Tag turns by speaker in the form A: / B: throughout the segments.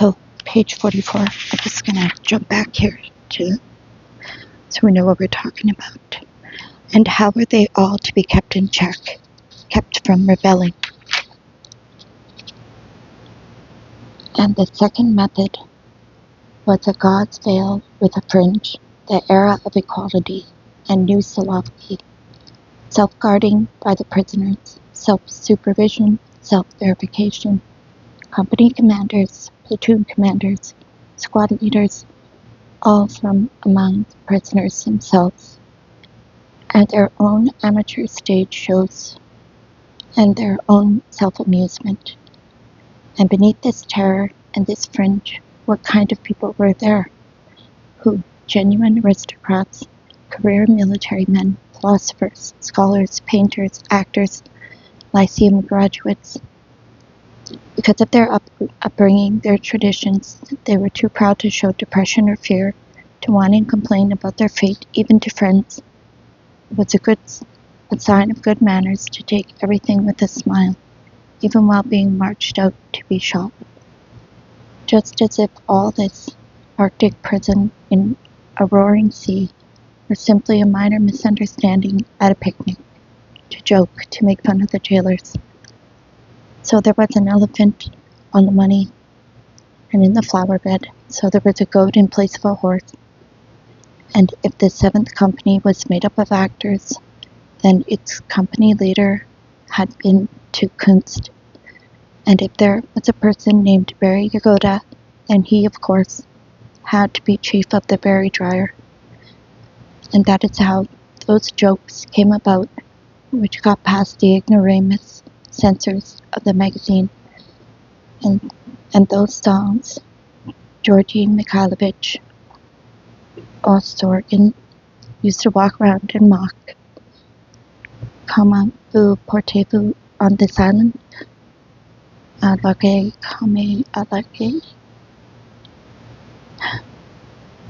A: So page 44, I'm just going to jump back here so we know what we're talking about. And how are they all to be kept in check, kept from rebelling? And the second method was a gauze veil with a fringe, the era of equality and new Solovki, self-guarding by the prisoners, self-supervision, self-verification, company commanders, platoon commanders, squad leaders, all from among the prisoners themselves, and their own amateur stage shows, and their own self-amusement. And beneath this terror and this fringe, what kind of people were there? Who? Genuine aristocrats, career military men, philosophers, scholars, painters, actors, lyceum graduates. Because of their upbringing, their traditions, they were too proud to show depression or fear, to whine and complain about their fate, even to friends. It was a sign of good manners to take everything with a smile, even while being marched out to be shot. Just as if all this Arctic prison in a roaring sea were simply a minor misunderstanding at a picnic, to joke, to make fun of the jailers. So there was an elephant on the money and in the flower bed, so there was a goat in place of a horse. And if the 7th company was made up of actors, then its company leader had been to Kunst. And if there was a person named Berry Yagoda, then he, of course, had to be chief of the berry dryer. And that is how those jokes came about, which got past the ignoramus censors of the magazine. And those songs, Georgy Mikhailovich Ostorgin used to walk around and mock. Comment vous portez-vous on this island? Alake, come alake.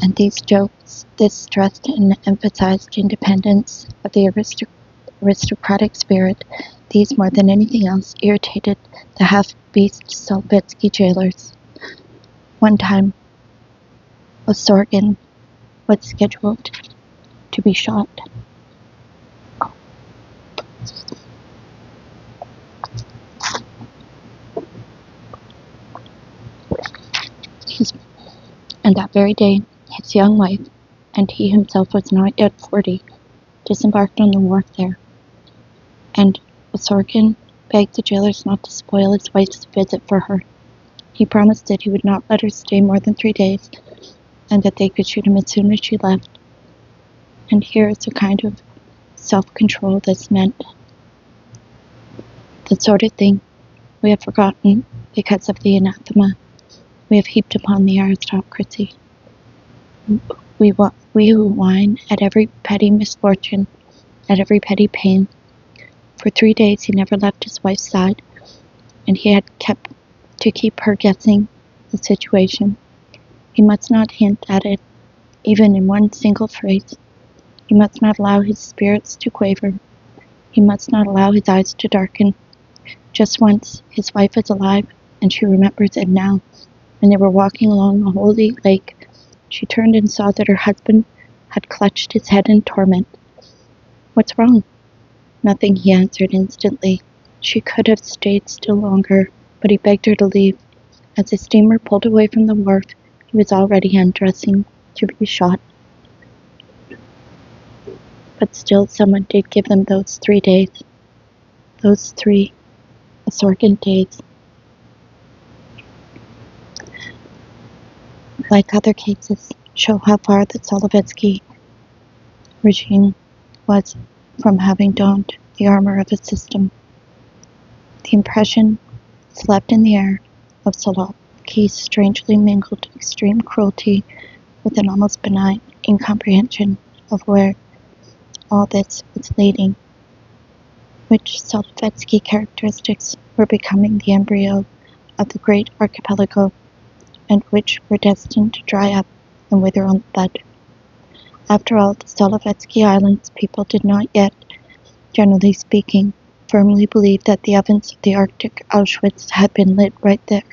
A: And these jokes, this stressed and emphasized independence of the aristocratic spirit. These, more than anything else, irritated the half-beast Solzhenitsyn jailers. One time, Ostorgin was scheduled to be shot. And that very day, his young wife, and he himself was not yet 40, disembarked on the wharf there. And Ostorgin begged the jailers not to spoil his wife's visit for her. He promised that he would not let her stay more than 3 days, and that they could shoot him as soon as she left. And here is a kind of self-control that's meant. The sort of thing we have forgotten because of the anathema we have heaped upon the aristocracy. We who whine at every petty misfortune, at every petty pain. For 3 days he never left his wife's side, and he had to keep her guessing the situation. He must not hint at it, even in one single phrase. He must not allow his spirits to quaver. He must not allow his eyes to darken. Just once, his wife is alive, and she remembers it now. When they were walking along a holy lake, she turned and saw that her husband had clutched his head in torment. "What's wrong?" "Nothing," he answered instantly. She could have stayed still longer, but he begged her to leave. As the steamer pulled away from the wharf, he was already undressing to be shot. But still someone did give them those 3 days. Those 3 Ostorgin days. Like other cases, show how far the Solzhenitsyn regime was from having donned the armor of a system. The impression is left in the air of Solovki's strangely mingled extreme cruelty with an almost benign incomprehension of where all this was leading, which Solzhenitsyn characteristics were becoming the embryo of the great archipelago, and which were destined to dry up and wither on the bud. After all, the Solzhenitsyn Islands people did not yet, generally speaking, firmly believe that the ovens of the Arctic Auschwitz had been lit right there,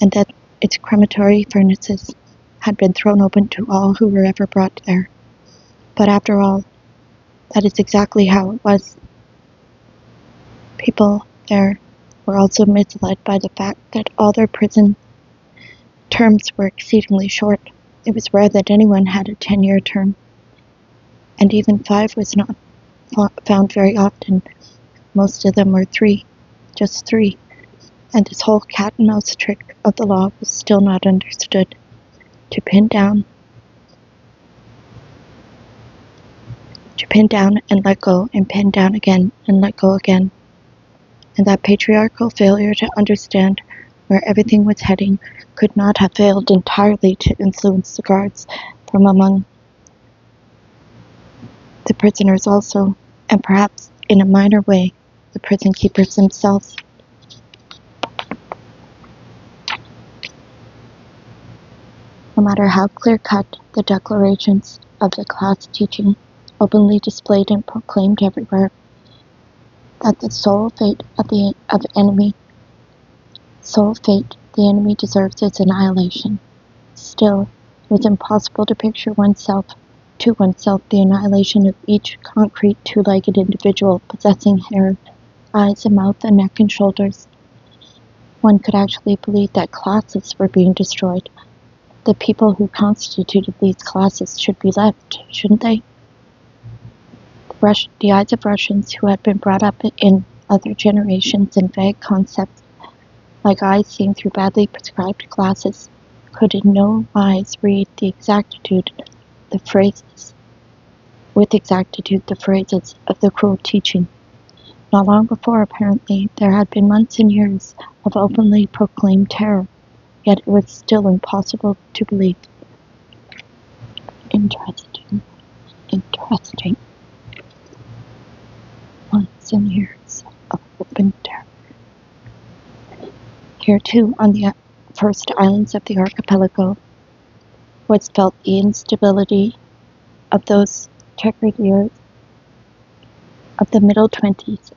A: and that its crematory furnaces had been thrown open to all who were ever brought there. But after all, that is exactly how it was. People there were also misled by the fact that all their prison terms were exceedingly short. It was rare that anyone had a 10-year term, and even 5 was not found very often. Most of them were 3, just 3, and this whole cat-and-mouse trick of the law was still not understood. To pin down and let go, and pin down again and let go again. And that patriarchal failure to understand where everything was heading could not have failed entirely to influence the guards from among the prisoners also, and perhaps in a minor way, the prison keepers themselves. No matter how clear-cut the declarations of the class teaching, openly displayed and proclaimed everywhere, that the sole fate the enemy deserves its annihilation. Still, it was impossible to picture to oneself the annihilation of each concrete two-legged individual possessing hair, eyes, a mouth, a neck, and shoulders. One could actually believe that classes were being destroyed. The people who constituted these classes should be left, shouldn't they? The eyes of Russians who had been brought up in other generations in vague concepts, like eyes seen through badly prescribed glasses, could in no wise read with exactitude the phrases of the cruel teaching. Not long before, apparently, there had been months and years of openly proclaimed terror, yet it was still impossible to believe. Interesting. Months and years of open terror. Here, too, on the first islands of the archipelago, was felt the instability of those checkered years of the middle 20s,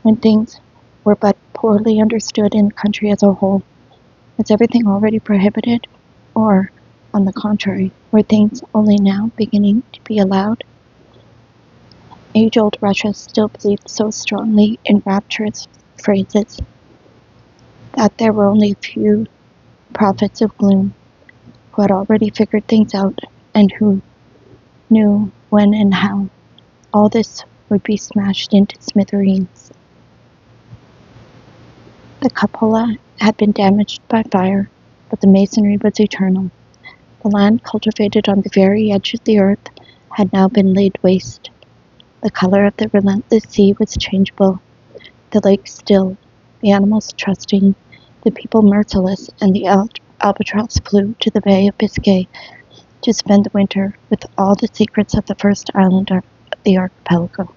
A: when things were but poorly understood in the country as a whole. Was everything already prohibited? Or, on the contrary, were things only now beginning to be allowed? Age-old Russia still believed so strongly in rapturous phrases that there were only a few prophets of gloom who had already figured things out and who knew when and how all this would be smashed into smithereens. The cupola had been damaged by fire, but the masonry was eternal. The land cultivated on the very edge of the earth had now been laid waste. The color of the relentless sea was changeable, the lake still, the animals trusting, the people merciless, and the albatross flew to the Bay of Biscay to spend the winter with all the secrets of the first island of the archipelago.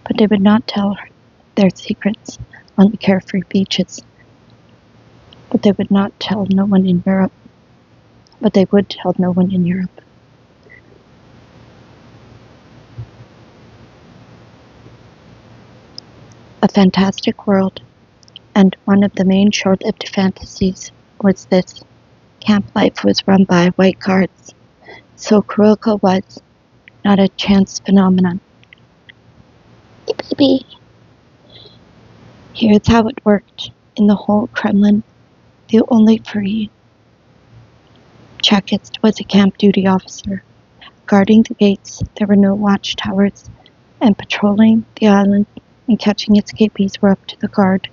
A: But they would not tell their secrets on the carefree beaches. But they would tell no one in Europe. A fantastic world, and one of the main short-lived fantasies was this. Camp life was run by white guards. So Kurilka was not a chance phenomenon. Baby. Here's how it worked. In the whole Kremlin, the only free Chekist was a camp duty officer. Guarding the gates, there were no watchtowers, and patrolling the island and catching escapees were up to the guard.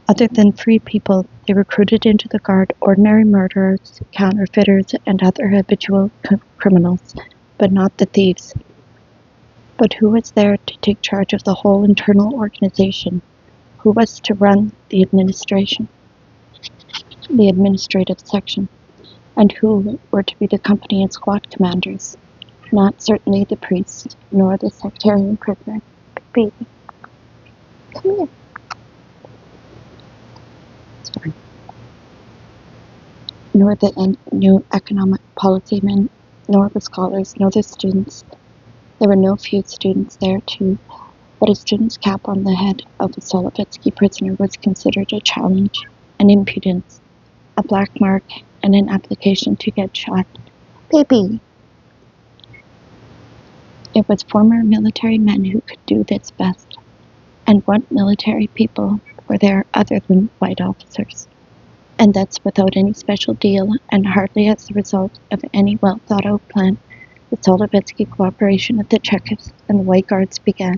A: Other than free people, they recruited into the guard ordinary murderers, counterfeiters, and other habitual criminals, but not the thieves. But who was there to take charge of the whole internal organization? Who was to run the administrative section? And who were to be the company and squad commanders? Not certainly the priest, nor the sectarian prisoner. Baby, come here. Sorry. Nor the new economic policy men, nor the scholars, nor the students. There were no few students there too, but a student's cap on the head of a Solovetsky prisoner was considered a challenge, an impudence. a black mark, and an application to get shot. Baby! It was former military men who could do this best. And what military people were there other than white officers? And that's without any special deal, and hardly as the result of any well-thought-out plan. The Solzhenitsyn cooperation of the Czechs and the White Guards began.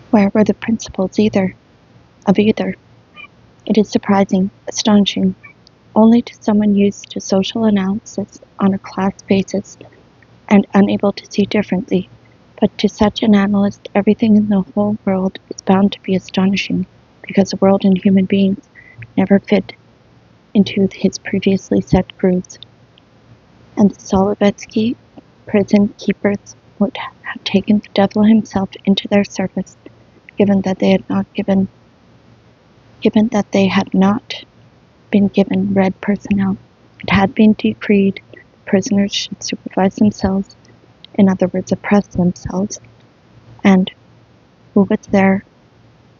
A: Where were the principles of either? It is surprising, astonishing, only to someone used to social analysis on a class basis and unable to see differently, but to such an analyst everything in the whole world is bound to be astonishing, because the world and human beings never fit into his previously set grooves. And the Solzhenitsyn prison keepers would have taken the devil himself into their service, given that they had not been given red personnel. It had been decreed prisoners should supervise themselves, in other words, oppress themselves, and who was there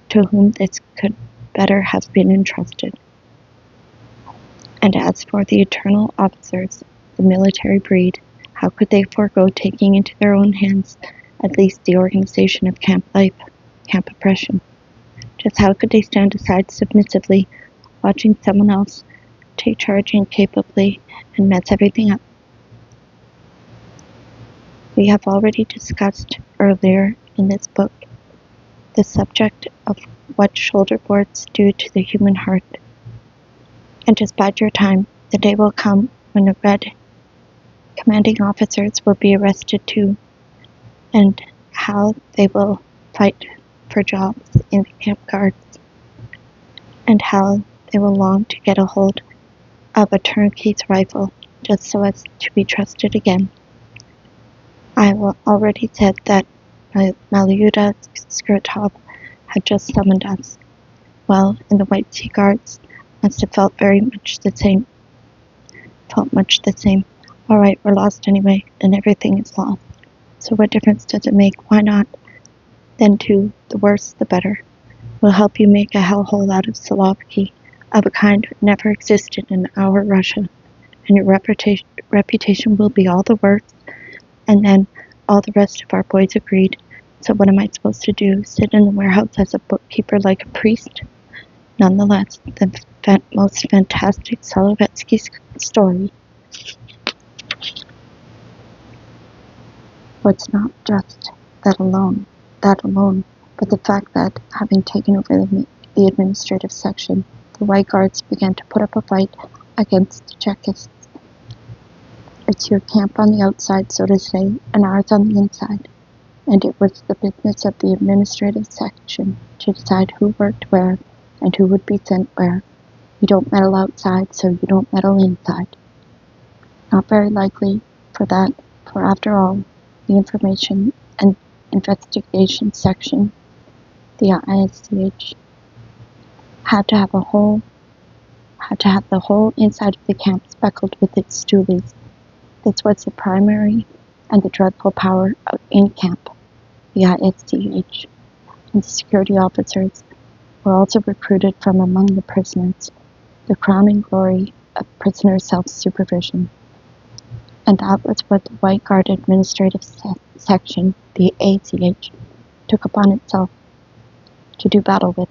A: to whom this could better have been entrusted? And as for the eternal officers, the military breed, how could they forego taking into their own hands at least the organization of camp life, camp oppression? Just how could they stand aside submissively, watching someone else take charge incapably and mess everything up? We have already discussed earlier in this book the subject of what shoulder boards do to the human heart. And just bide your time, the day will come when the red commanding officers will be arrested too, and how they will fight for jobs in the camp guards, and how they will long to get a hold of a turnkey's rifle just so as to be trusted again. I already said that Malyuda Skirtov had just summoned us. Well, and the White Sea Guards must have felt much the same. All right, we're lost anyway, and everything is lost. So what difference does it make? Why not? Then too, the worse the better. We'll help you make a hellhole out of Slovakia, of a kind that never existed in our Russia, and your reputation will be all the worse. And then all the rest of our boys agreed. So what am I supposed to do? Sit in the warehouse as a bookkeeper like a priest? Nonetheless, the most fantastic Solzhenitsyn story was not just that alone, but the fact that, having taken over the administrative section, the White Guards began to put up a fight against the Czechs. It's your camp on the outside, so to say, and ours on the inside. And it was the business of the administrative section to decide who worked where and who would be sent where. You don't meddle outside, so you don't meddle inside. Not very likely for that, for after all, the information and investigation section, the ISCH, had to have the whole inside of the camp speckled with its stoolies. This was the primary and the dreadful power in camp, the ISCH, and the security officers were also recruited from among the prisoners, the crowning glory of prisoner self-supervision. And that was what the White Guard administrative section, the ACH, took upon itself to do battle with.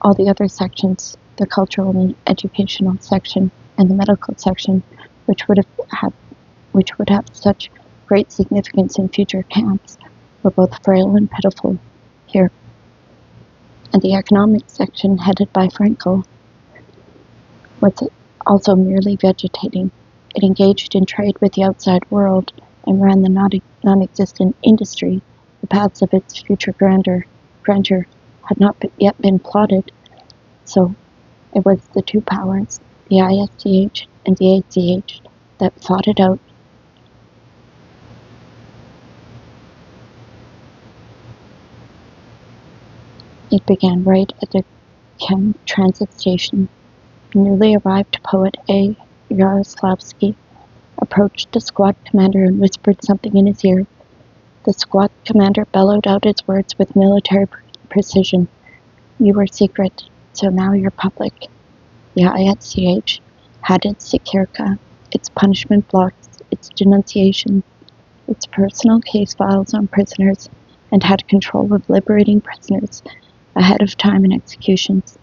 A: All the other sections, the cultural and educational section and the medical section, which would have such great significance in future camps, were both frail and pitiful here. And the economic section, headed by Frankel, was also merely vegetating. It engaged in trade with the outside world and ran the non-existent industry. The paths of its future grandeur had not yet been plotted. So it was the two powers, the ISCH and the ACH, that fought it out. It began right at the Chem transit station. The newly arrived poet A. Yaroslavsky approached the squad commander and whispered something in his ear. The squad commander bellowed out his words with military precision. You were secret, so now you're public. The ISCH had its Sekirka, its punishment blocks, its denunciations, its personal case files on prisoners, and had control of liberating prisoners ahead of time in executions.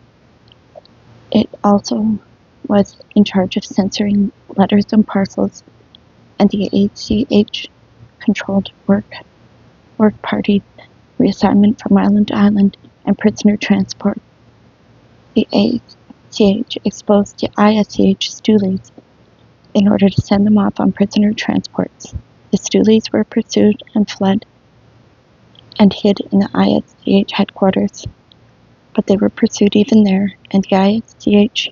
A: It also was in charge of censoring letters and parcels, and the ACH controlled work parties, reassignment from island to island, and prisoner transport. The ACH exposed the ISCH stoolies in order to send them off on prisoner transports. The stoolies were pursued and fled and hid in the ISCH headquarters, but they were pursued even there, and the ISCH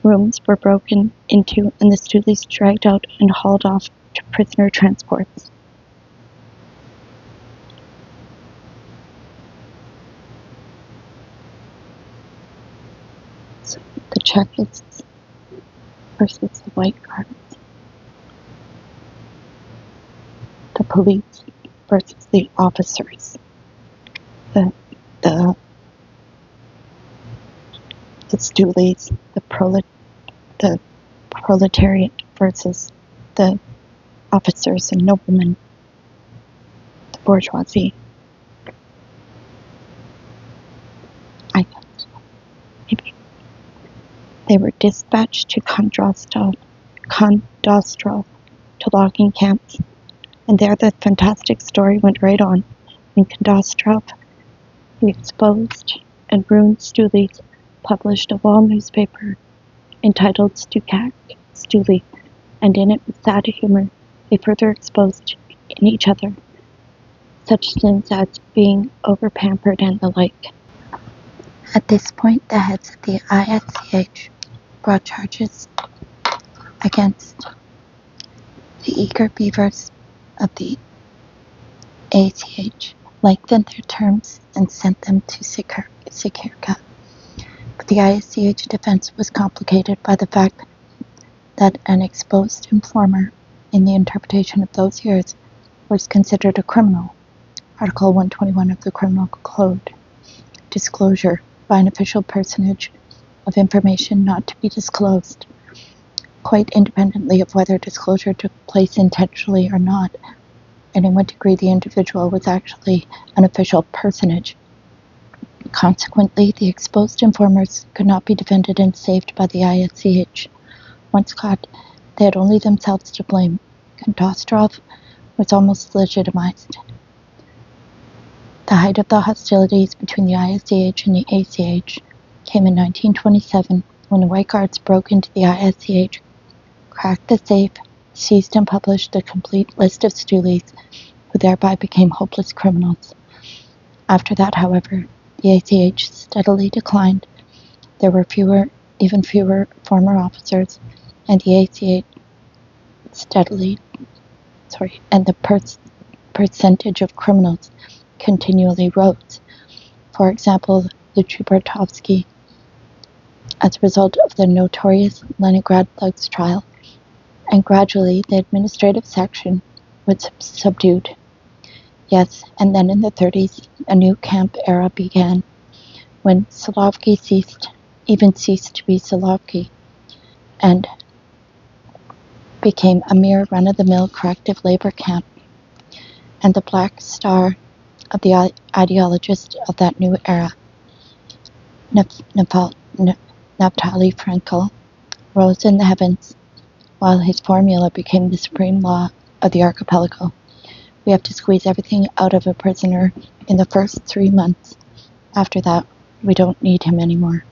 A: rooms were broken into and the stoolies dragged out and hauled off to prisoner transports. So the Czechists versus the White Guards. The police versus the officers. The stoolies, the proletariat versus the officers and noblemen, the bourgeoisie. I guess. Maybe. They were dispatched to Kondrastov to logging camps, and there the fantastic story went right on. In Kondrastov, the exposed and ruined stoolies published a wall newspaper entitled Stukak Stoolie, and in it, with sad humor, they further exposed in each other such sins as being over-pampered and the like. At this point, the heads of the ISCH brought charges against the eager beavers of the ACH, lengthened their terms, and sent them to Sekirka. But the ISCH defense was complicated by the fact that an exposed informer, in the interpretation of those years, was considered a criminal. Article 121 of the Criminal Code. Disclosure by an official personage of information not to be disclosed, quite independently of whether disclosure took place intentionally or not, and in what degree the individual was actually an official personage. Consequently, the exposed informers could not be defended and saved by the ISCH. Once caught, they had only themselves to blame. Kondrastov was almost legitimized. The height of the hostilities between the ISCH and the ACH came in 1927, when the White Guards broke into the ISCH, cracked the safe, seized and published a complete list of stoolies, who thereby became hopeless criminals. After that, however, the ACH steadily declined. There were even fewer former officers, and the ACH and the percentage of criminals continually rose. For example, the Chubertovsky, as a result of the notorious Leningrad thugs trial, and gradually the administrative section was subdued. Yes, and then in the 30s, a new camp era began, when Solovki ceased to be Solovki, and became a mere run-of-the-mill corrective labor camp, and the black star of the ideologist of that new era, Naftali Frankel, rose in the heavens, while his formula became the supreme law of the archipelago. We have to squeeze everything out of a prisoner in the first 3 months. After that, we don't need him anymore.